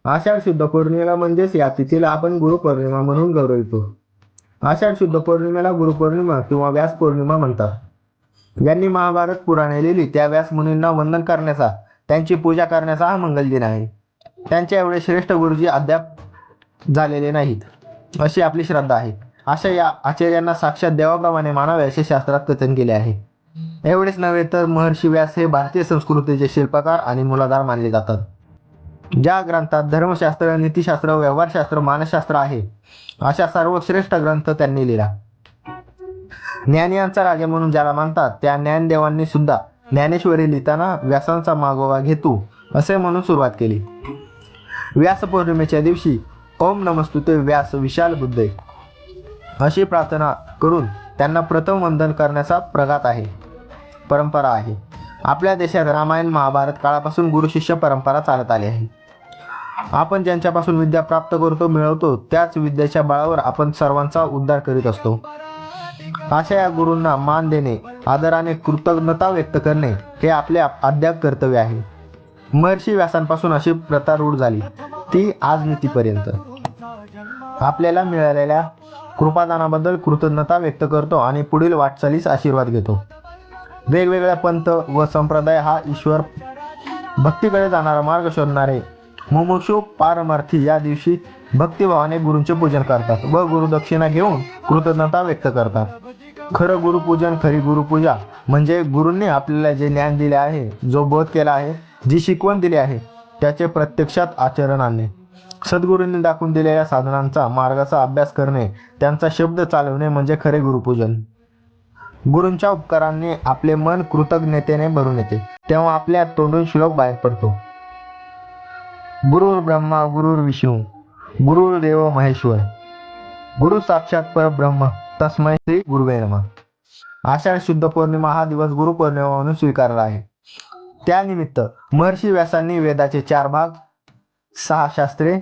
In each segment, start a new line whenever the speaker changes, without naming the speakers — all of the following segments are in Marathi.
आषाढ शुद्ध पौर्णिमेला म्हणजेच या तिथीला आपण गुरुपौर्णिमा म्हणून गौरवितो. आषाढ शुद्ध पौर्णिमेला गुरुपौर्णिमा किंवा व्यास पौर्णिमा म्हणतात. ज्यांनी महाभारत पुराणे लिहिली त्या व्यास मुनींना वंदन करण्याचा, त्यांची पूजा करण्याचा हा मंगल दिन आहे. त्यांच्या एवढे श्रेष्ठ गुरुजी अद्याप झालेले नाहीत, अशी आपली श्रद्धा आहे. अशा या आचार्यांना साक्षात देवाप्रमाणे मानावे असे शास्त्रात कथन केले आहे. एवढेच नव्हे तर महर्षी व्यास हे भारतीय संस्कृतीचे शिल्पकार आणि मूलाधार मानले जातात. ज्या ग्रंथात धर्मशास्त्र, नीतिशास्त्र, व्यवहारशास्त्र, मानसशास्त्र आहे, अशा सर्व श्रेष्ठ ग्रंथ त्यांनी लिहिला. ज्ञानियांचा राजा म्हणून ज्याला मानतात त्या ज्ञानदेवांनी सुद्धा ज्ञानेश्वरी लिहिताना व्यासांचा मागोवा घेतो असे म्हणून सुरुवात केली. व्यास पौर्णिमेच्या दिवशी ओम नमस्तुते व्यास विशाल बुद्धे अशी प्रार्थना करून त्यांना प्रथम वंदन करण्याचा परंपरा आहे. आपल्या देशात रामायण महाभारत काळापासून गुरुशिष्य परंपरा चालत आली आहे. आपण ज्यांच्यापासून विद्या प्राप्त करतो, मिळवतो, त्याच विद्येच्या बळावर आपण सर्वांचा उद्धार करीत असतो. अशा या गुरूंना मान देणे, आदराने कृतज्ञता व्यक्त करणे हे आपले अद्याप कर्तव्य आहे. महर्षी व्यासांपासून अशी प्रथा रूढ झाली, ती आज नीतीपर्यंत. आपल्याला मिळालेल्या कृपादानाबद्दल कृतज्ञता व्यक्त करतो आणि पुढील वाटचालीस आशीर्वाद घेतो. वेगवेगळ्या पंथ व संप्रदाय हा ईश्वर भक्तीकडे जाणारा मार्ग शोधणारे मुमुक्षु पारमार्थी या दिवशी भक्तिभावाने गुरूंचे पूजन करतात व गुरुदक्षिणा घेऊन कृतज्ञता व्यक्त करतात. खरं गुरुपूजन, खरी गुरुपूजा म्हणजे गुरूंनी आपल्याला जे ज्ञान दिले आहे, जो बोध केला आहे, जी शिकवण दिली आहे, त्याचे प्रत्यक्षात आचरण आणणे. सद्गुरूंनी दाखवून दिलेल्या साधनांचा, मार्गाचा अभ्यास करणे, त्यांचा शब्द चालवणे म्हणजे खरे गुरुपूजन. गुरूंच्या उपकारांनी आपले मन कृतज्ञतेने भरून येते, तेव्हा आपल्या तोंडून श्लोक बाहेर पडतो. गुरुर् ब्रह्मा गुरुर्विष्णू गुरुर्देव महेश्वर गुरु साक्षात परब्रह्म तस्मै श्री गुरुवे नमः. आषाढ शुद्ध पौर्णिमा हा दिवस गुरुपौर्णिमा म्हणून स्वीकारला आहे. त्यानिमित्त महर्षी व्यासांनी वेदाचे 4 भाग, 6 शास्त्रे,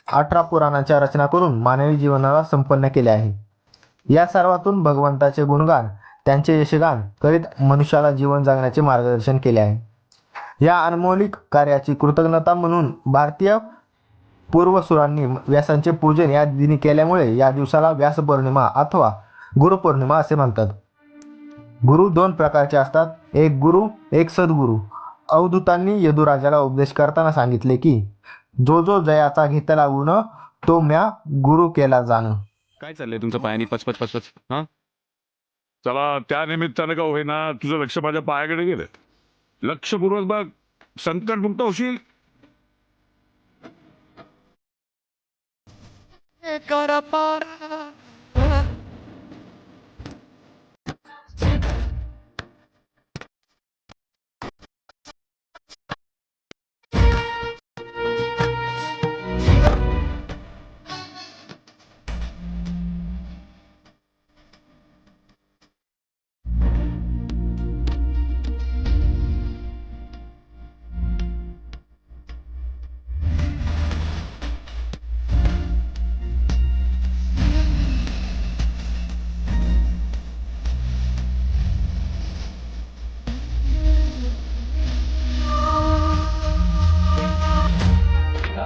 18 पुराणांच्या रचना करून मानवी जीवनाला संपन्न केले आहे. या सर्वातून भगवंताचे गुणगान, त्यांचे यशगान करीत मनुष्याला जीवन जगण्याचे मार्गदर्शन केले आहे. या अनमोलिक कार्याची कृतज्ञता म्हणून भारतीय पूर्वसुरांनी व्यासांचे पूजन या दिनी केल्यामुळे या दिवसाला व्यास पौर्णिमा अथवा गुरुपौर्णिमा असे म्हणतात. गुरु 2 प्रकारचे असतात, एक गुरु, एक सद्गुरू. अवधूतांनी यदुराजाला उपदेश करताना सांगितले की जो जयाचा घेतला गुण तो म्या गुरु केला जाण.
काय चाललंय तुमचं पायानी पचपच? हा,
चला त्या निमित्तानं का होईना तुझं लक्ष माझ्या पायाकडे गेलं. लक्षपूर्वक बघ, संकटमुक्त होशील.
करा पार